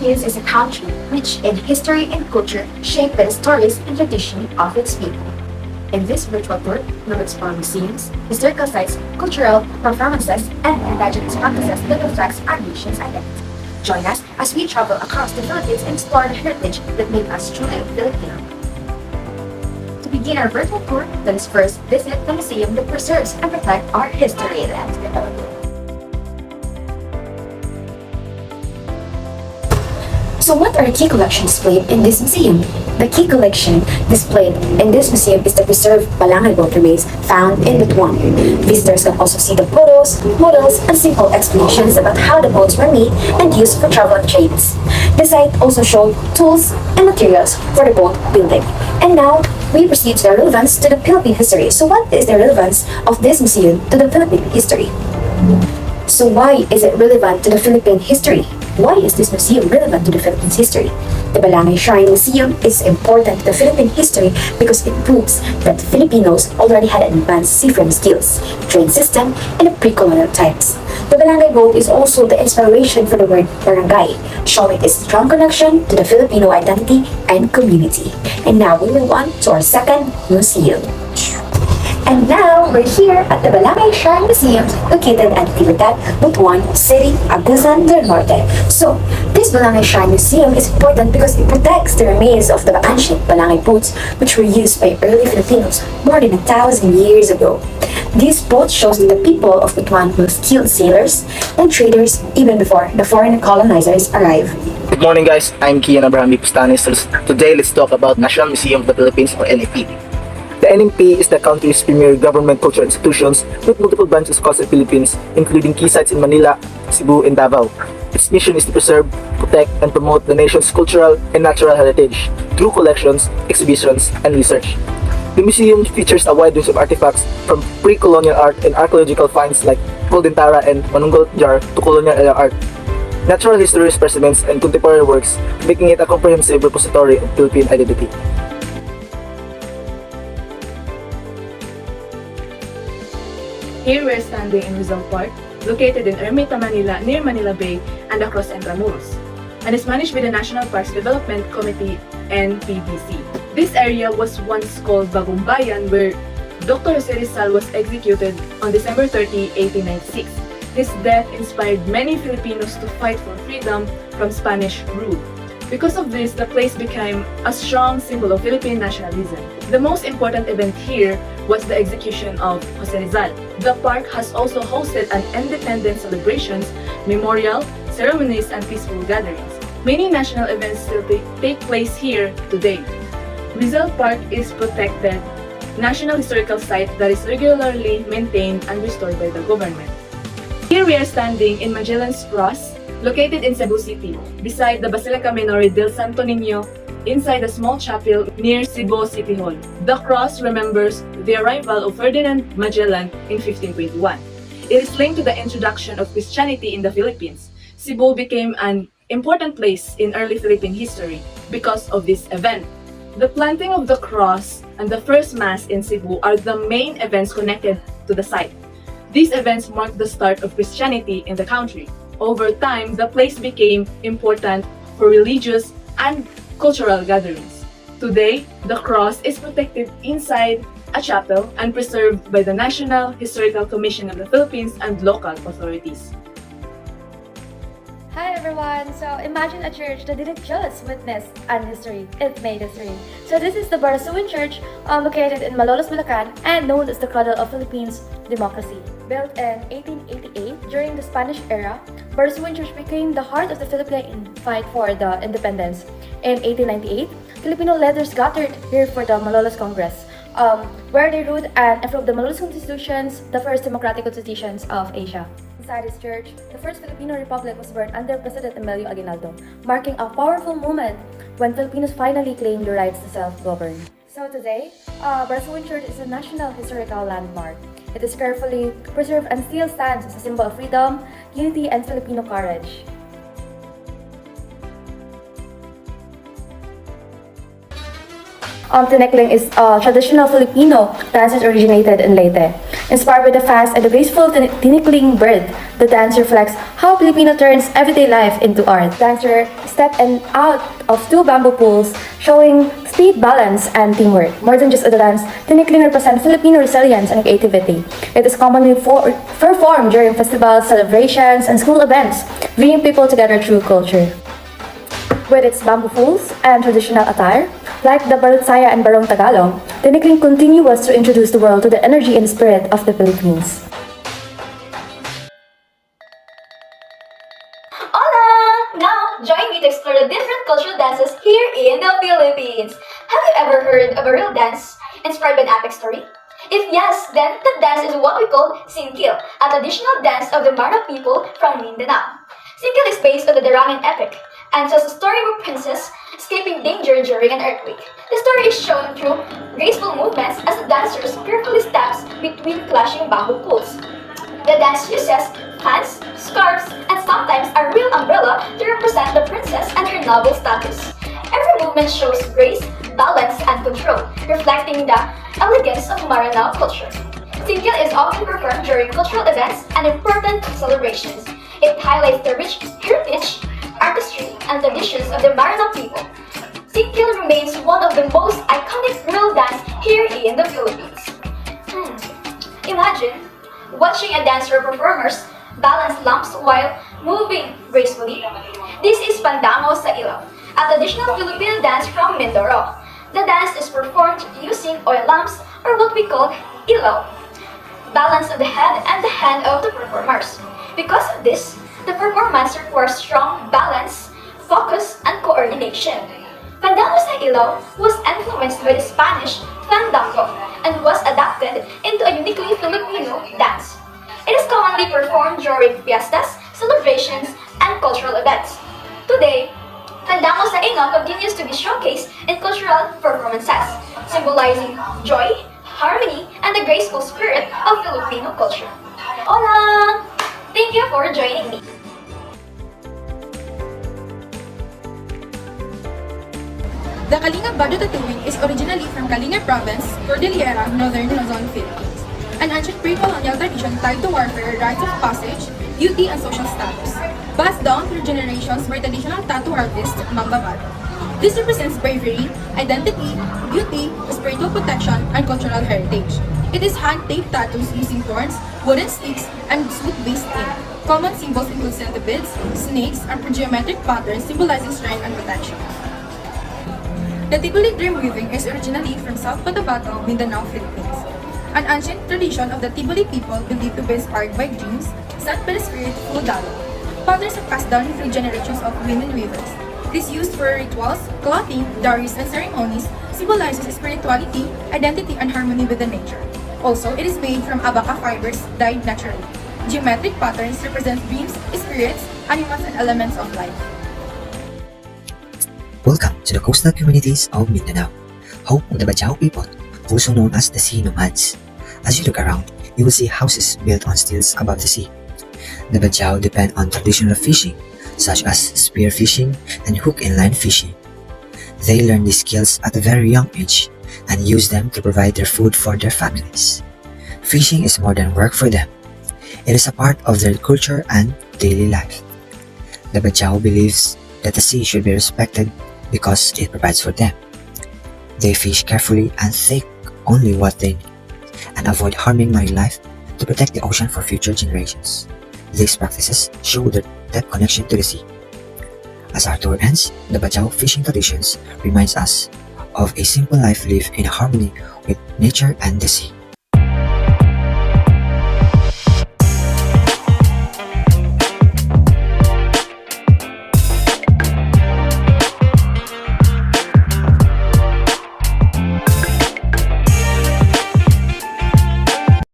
Philippines is a country rich in history and culture, shaped by the stories and tradition of its people. In this virtual tour, we'll explore museums, historical sites, cultural performances, and indigenous practices that reflects our nation's identity. Join us as we travel across the Philippines and explore the heritage that made us truly Filipino. To begin our virtual tour, let us first visit the museum that preserves and protects our history and development. So what are the key collections displayed in this museum? The key collection displayed in this museum is the preserved Balangay boat remains found in Butuan. Visitors can also see the photos, models, and simple explanations about how the boats were made and used for travel and trades. The site also showed tools and materials for the boat building. And now, we proceed to the relevance to the Philippine history. So what is the relevance of this museum to the Philippine history? So why is it relevant to the Philippine history? Why is this museum relevant to the Philippines history? The Balangay Shrine Museum is important to the Philippine history because it proves that Filipinos already had advanced seafaring skills, train system, and pre-colonial times. The Balangay boat is also the inspiration for the word barangay, showing its strong connection to the Filipino identity and community. And now we move on to our second museum. And now, we're here at the Balangay Shrine Museum located at Libertad, Butuan City, Agusan del Norte. So, this Balangay Shrine Museum is important because it protects the remains of the ancient Balangay boats which were used by early Filipinos more than 1,000 years ago. This boat shows that the people of Butuan were skilled sailors and traders even before the foreign colonizers arrived. Good morning guys, I'm Kian Abraham Pustanis. Today let's talk about National Museum of the Philippines or NAP. The NMP is the country's premier government cultural institutions with multiple branches across the Philippines, including key sites in Manila, Cebu, and Davao. Its mission is to preserve, protect, and promote the nation's cultural and natural heritage through collections, exhibitions, and research. The museum features a wide range of artifacts from pre-colonial art and archaeological finds like golden tara and manunggol jar to colonial era art, natural history specimens, and contemporary works, making it a comprehensive repository of Philippine identity. Here we're standing in Rizal Park, located in Ermita, Manila, near Manila Bay and across Intramuros, and is managed by the National Parks Development Committee (NPDC). This area was once called Bagong Bayan, where Dr. Jose Rizal was executed on December 30, 1896. His death inspired many Filipinos to fight for freedom from Spanish rule. Because of this, the place became a strong symbol of Philippine nationalism. The most important event here was the execution of Jose Rizal. The park has also hosted an independence celebrations, memorial, ceremonies, and peaceful gatherings. Many national events still take place here today. Rizal Park is protected national historical site that is regularly maintained and restored by the government. Here we are standing in Magellan's Cross, located in Cebu City, beside the Basilica Menor del Santo Niño, inside a small chapel near Cebu City Hall. The cross remembers the arrival of Ferdinand Magellan in 1521. It is linked to the introduction of Christianity in the Philippines. Cebu became an important place in early Philippine history because of this event. The planting of the cross and the first mass in Cebu are the main events connected to the site. These events marked the start of Christianity in the country. Over time, the place became important for religious and cultural gatherings. Today, the cross is protected inside a chapel and preserved by the National Historical Commission of the Philippines and local authorities. Hi everyone! So imagine a church that didn't just witness an history, it made history. So this is the Barasuan Church located in Malolos, Bulacan and known as the cradle of Philippines democracy. Built in 1888 during the Spanish era, Barasuan Church became the heart of the Philippine fight for the independence. In 1898, Filipino leaders gathered here for the Malolos Congress, where they wrote and approved the Malolos Constitutions, the first democratic constitutions of Asia. Inside this church, the first Filipino Republic was born under President Emilio Aguinaldo, marking a powerful moment when Filipinos finally claimed the rights to self-govern. So today, Barasuan Church is a national historical landmark. It is carefully preserved and still stands as a symbol of freedom, unity, and Filipino courage. Tinekling is a traditional Filipino dance that originated in Leyte. Inspired by the fast and the graceful tinekling bird, the dance reflects how Filipino turns everyday life into art. Dancer is step in out of two bamboo pools, showing speed, balance, and teamwork. More than just a dance, tinikling represents Filipino resilience and creativity. It is commonly performed during festivals, celebrations, and school events, bringing people together through culture. With its bamboo pools and traditional attire, like the Barutsaya and Barong Tagalog, tinikling continues to introduce the world to the energy and spirit of the Philippines. Hola! Now, join me to explore the different cultural dances here in the Philippines. Have you ever heard of a real dance inspired by an epic story? If yes, then that dance is what we call Singkil, a traditional dance of the Mara people from Mindanao. Singkil is based on the Darangin epic and tells the story of a princess escaping danger during an earthquake. The story is shown through graceful movements as the dancers carefully steps between clashing bamboo poles. The dance uses fans, scarves, and sometimes a real umbrella to represent the princess and her noble status. Every movement shows grace, balance, and control, reflecting the elegance of Maranao culture. Singkil is often performed during cultural events and important celebrations. It highlights the rich heritage, artistry, and traditions of the Maranao people. Singkil remains one of the most iconic real dance here in the Philippines. Imagine watching a dancer or performers balance lumps while moving gracefully. This is Pandango sa Ilaw, a traditional Filipino dance from Mindoro. The dance is performed using oil lamps, or what we call ilaw, balance of the head and the hand of the performers. Because of this, the performance requires strong balance, focus, and coordination. Pandango sa Ilaw was influenced by the Spanish fandango and was adapted into a uniquely Filipino dance. It is commonly performed during fiestas, celebrations, and cultural events. Today, Pandango sa Ilaw continues to be showcased in cultural performances, symbolizing joy, harmony, and the graceful spirit of Filipino culture. Hola! Thank you for joining me. The Kalinga Badyo tattooing is originally from Kalinga Province, Cordillera, Northern Luzon, Philippines. An ancient pre-colonial tradition tied to warfare, rites of passage, duty, and social status, passed down through generations by traditional tattoo artist Mamba Badyo. This represents bravery, identity, beauty, spiritual protection, and cultural heritage. It is hand-taped tattoos using thorns, wooden sticks, and soot-based ink. Common symbols include centipedes, snakes, and geometric patterns symbolizing strength and protection. The Tibuli dream weaving is originally from South Cotabato, Mindanao, Philippines. An ancient tradition of the Tibuli people believed to be inspired by dreams sent by the spirit Fulodalo. Patterns are passed down through generations of women weavers. It is used for rituals, clothing, dowries, and ceremonies, symbolizes spirituality, identity, and harmony with the nature. Also, it is made from abaca fibers dyed naturally. Geometric patterns represent dreams, spirits, animals, and elements of life. Welcome to the coastal communities of Mindanao, home of the Bajau people, also known as the sea nomads. As you look around, you will see houses built on stilts above the sea. The Bajau depend on traditional fishing, such as spear fishing and hook and line fishing. They learn these skills at a very young age and use them to provide their food for their families. Fishing is more than work for them. It is a part of their culture and daily life. The Bajau believes that the sea should be respected because it provides for them. They fish carefully and take only what they need, and avoid harming marine life to protect the ocean for future generations. These practices show their deep connection to the sea. As our tour ends, the Bajau fishing traditions reminds us of a simple life lived in harmony with nature and the sea.